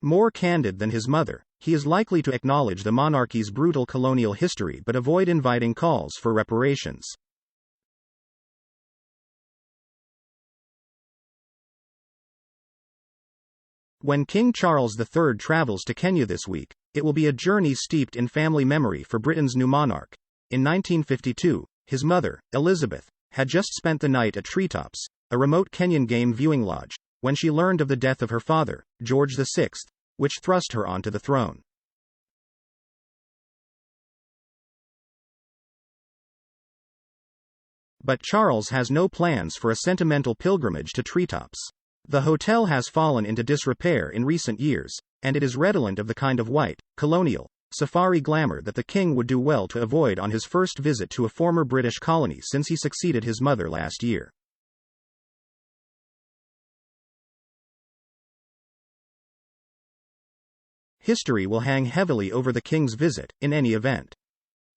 More candid than his mother, he is likely to acknowledge the monarchy's brutal colonial history but avoid inviting calls for reparations. When King Charles III travels to Kenya this week, it will be a journey steeped in family memory for Britain's new monarch. In 1952, his mother, Elizabeth, had just spent the night at Treetops, a remote Kenyan game viewing lodge, when she learned of the death of her father, George VI, which thrust her onto the throne. But Charles has no plans for a sentimental pilgrimage to Treetops. The hotel has fallen into disrepair in recent years, and it is redolent of the kind of white, colonial, safari glamour that the king would do well to avoid on his first visit to a former British colony since he succeeded his mother last year. History will hang heavily over the king's visit, in any event.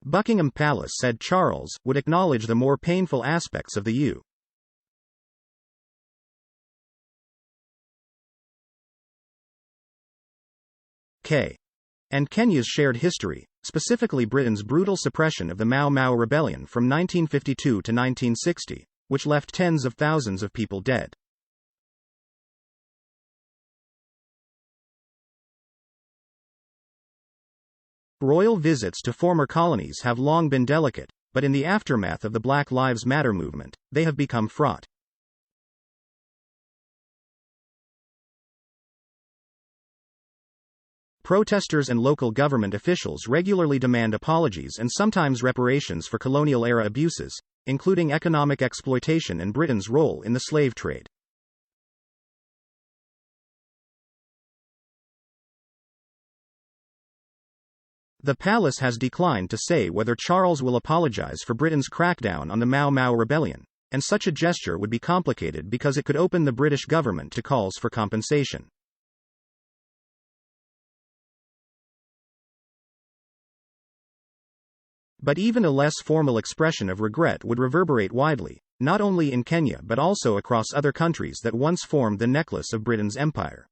Buckingham Palace said Charles would acknowledge the more painful aspects of the UK. And Kenya's shared history, specifically Britain's brutal suppression of the Mau Mau Rebellion from 1952 to 1960, which left tens of thousands of people dead. Royal visits to former colonies have long been delicate, but in the aftermath of the Black Lives Matter movement, they have become fraught. Protesters and local government officials regularly demand apologies and sometimes reparations for colonial-era abuses, including economic exploitation and Britain's role in the slave trade. The palace has declined to say whether Charles will apologize for Britain's crackdown on the Mau Mau Rebellion, and such a gesture would be complicated because it could open the British government to calls for compensation. But even a less formal expression of regret would reverberate widely, not only in Kenya but also across other countries that once formed the necklace of Britain's empire.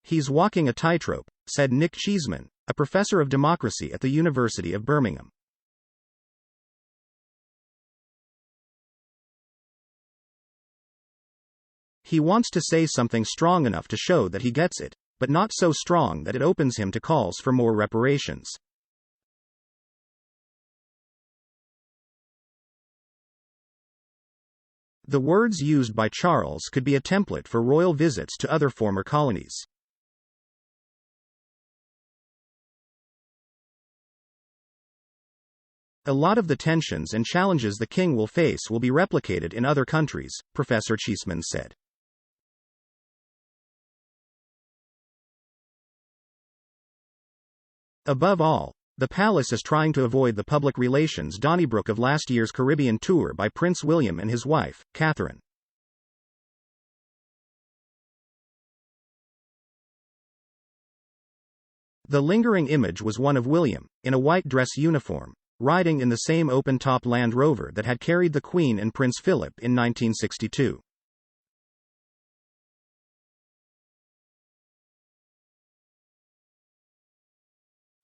"He's walking a tightrope," said Nick Cheeseman, a professor of democracy at the University of Birmingham. He wants to say something strong enough to show that he gets it, but not so strong that it opens him to calls for more reparations. The words used by Charles could be a template for royal visits to other former colonies. A lot of the tensions and challenges the king will face will be replicated in other countries, Professor Cheeseman said. Above all, the palace is trying to avoid the public relations Donnybrook of last year's Caribbean tour by Prince William and his wife, Catherine. The lingering image was one of William, in a white dress uniform, riding in the same open-top Land Rover that had carried the Queen and Prince Philip in 1962.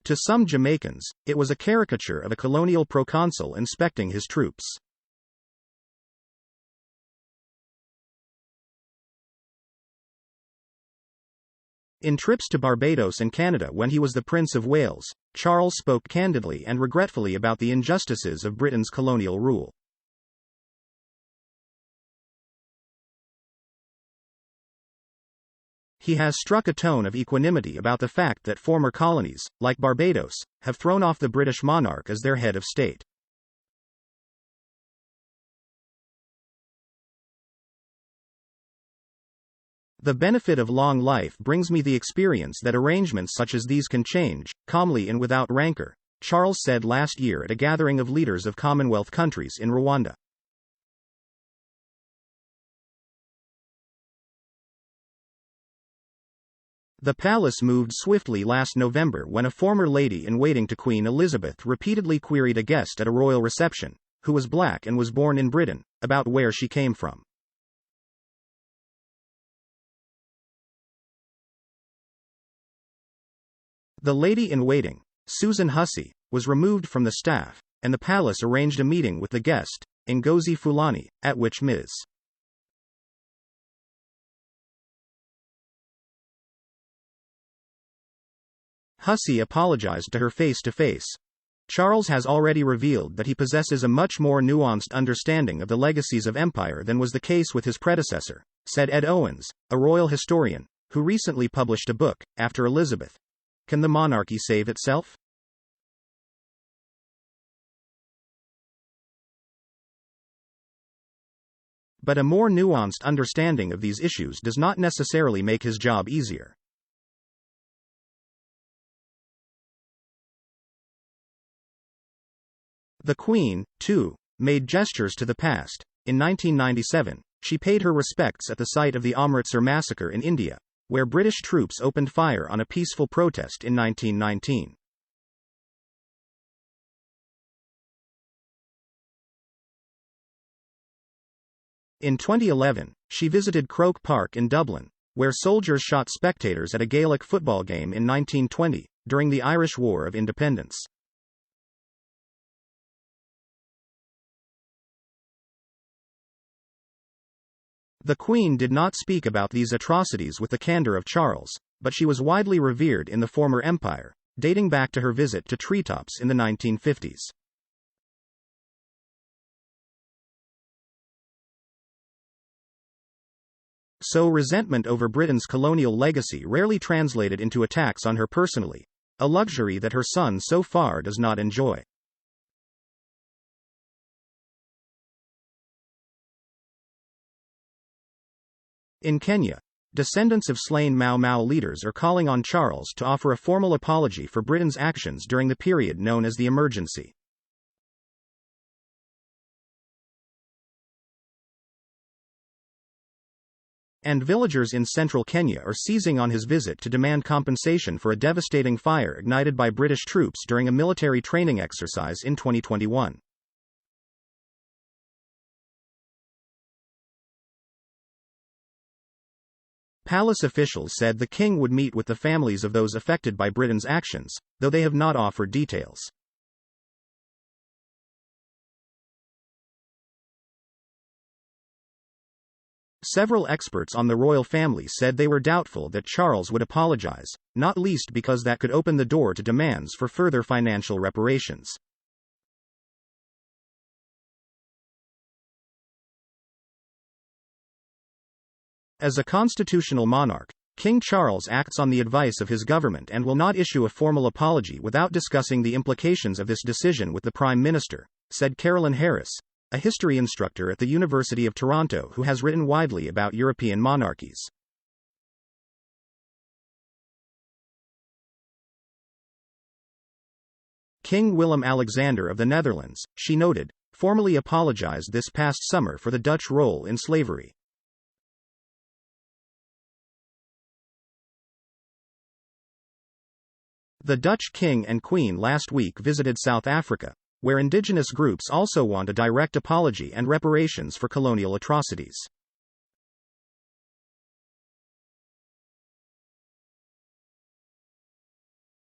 To some Jamaicans, it was a caricature of a colonial proconsul inspecting his troops. In trips to Barbados and Canada when he was the Prince of Wales, Charles spoke candidly and regretfully about the injustices of Britain's colonial rule. He has struck a tone of equanimity about the fact that former colonies, like Barbados, have thrown off the British monarch as their head of state. "The benefit of long life brings me the experience that arrangements such as these can change, calmly and without rancor," Charles said last year at a gathering of leaders of Commonwealth countries in Rwanda. The palace moved swiftly last November when a former lady-in-waiting to Queen Elizabeth repeatedly queried a guest at a royal reception, who was black and was born in Britain, about where she came from. The lady-in-waiting, Susan Hussey, was removed from the staff, and the palace arranged a meeting with the guest, Ngozi Fulani, at which Ms. Hussey apologized to her face-to-face. Charles has already revealed that he possesses a much more nuanced understanding of the legacies of empire than was the case with his predecessor, said Ed Owens, a royal historian, who recently published a book, After Elizabeth. Can the monarchy save itself? But a more nuanced understanding of these issues does not necessarily make his job easier. The Queen, too, made gestures to the past. In 1997, she paid her respects at the site of the Amritsar massacre in India, where British troops opened fire on a peaceful protest in 1919. In 2011, she visited Croke Park in Dublin, where soldiers shot spectators at a Gaelic football game in 1920, during the Irish War of Independence. The Queen did not speak about these atrocities with the candor of Charles, but she was widely revered in the former empire, dating back to her visit to treetops in the 1950s. So resentment over Britain's colonial legacy rarely translated into attacks on her personally, a luxury that her son so far does not enjoy. In Kenya, descendants of slain Mau Mau leaders are calling on Charles to offer a formal apology for Britain's actions during the period known as the emergency. And villagers in central Kenya are seizing on his visit to demand compensation for a devastating fire ignited by British troops during a military training exercise in 2021. Palace officials said the king would meet with the families of those affected by Britain's actions, though they have not offered details. Several experts on the royal family said they were doubtful that Charles would apologize, not least because that could open the door to demands for further financial reparations. As a constitutional monarch, King Charles acts on the advice of his government and will not issue a formal apology without discussing the implications of this decision with the Prime Minister, said Carolyn Harris, a history instructor at the University of Toronto who has written widely about European monarchies. King Willem-Alexander of the Netherlands, she noted, formally apologized this past summer for the Dutch role in slavery. The Dutch king and queen last week visited South Africa, where indigenous groups also want a direct apology and reparations for colonial atrocities.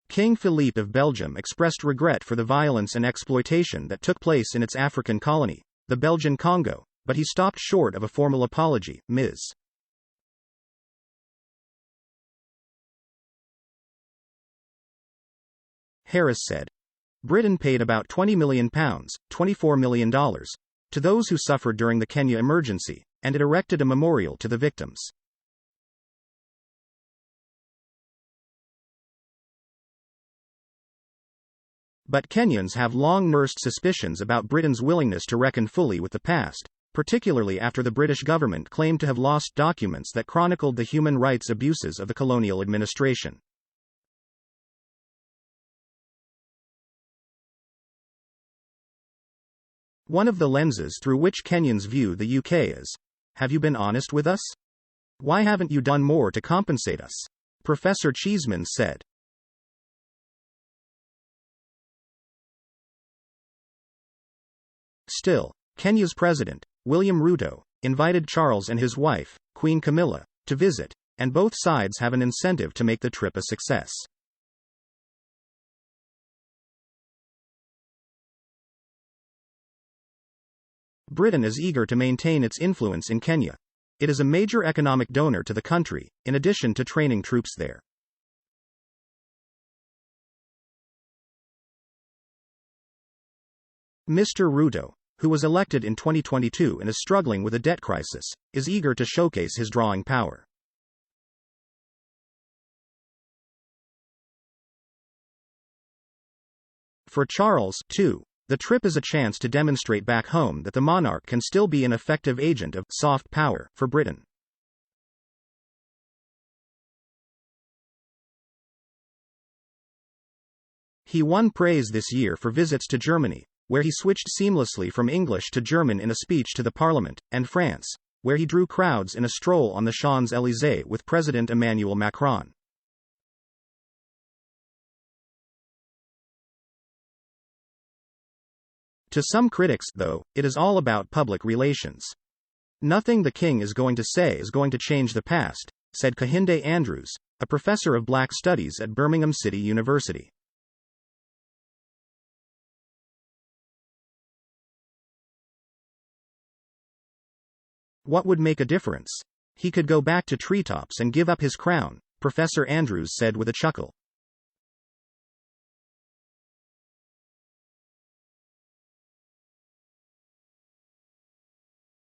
King Philippe of Belgium expressed regret for the violence and exploitation that took place in its African colony, the Belgian Congo, but he stopped short of a formal apology. Ms. Harris said. Britain paid about £20 million, $24 million, to those who suffered during the Kenya emergency, and it erected a memorial to the victims. But Kenyans have long nursed suspicions about Britain's willingness to reckon fully with the past, particularly after the British government claimed to have lost documents that chronicled the human rights abuses of the colonial administration. One of the lenses through which Kenyans view the UK is, have you been honest with us? Why haven't you done more to compensate us? Professor Cheeseman said. Still, Kenya's president, William Ruto, invited Charles and his wife, Queen Camilla, to visit, and both sides have an incentive to make the trip a success. Britain is eager to maintain its influence in Kenya. It is a major economic donor to the country, in addition to training troops there. Mr. Ruto, who was elected in 2022 and is struggling with a debt crisis, is eager to showcase his drawing power. For Charles, too, the trip is a chance to demonstrate back home that the monarch can still be an effective agent of soft power for Britain. He won praise this year for visits to Germany, where he switched seamlessly from English to German in a speech to the Parliament, and France, where he drew crowds in a stroll on the Champs-Élysées with President Emmanuel Macron. To some critics, though, it is all about public relations. Nothing the king is going to say is going to change the past, said Kehinde Andrews, a professor of Black Studies at Birmingham City University. What would make a difference? He could go back to treetops and give up his crown, Professor Andrews said with a chuckle.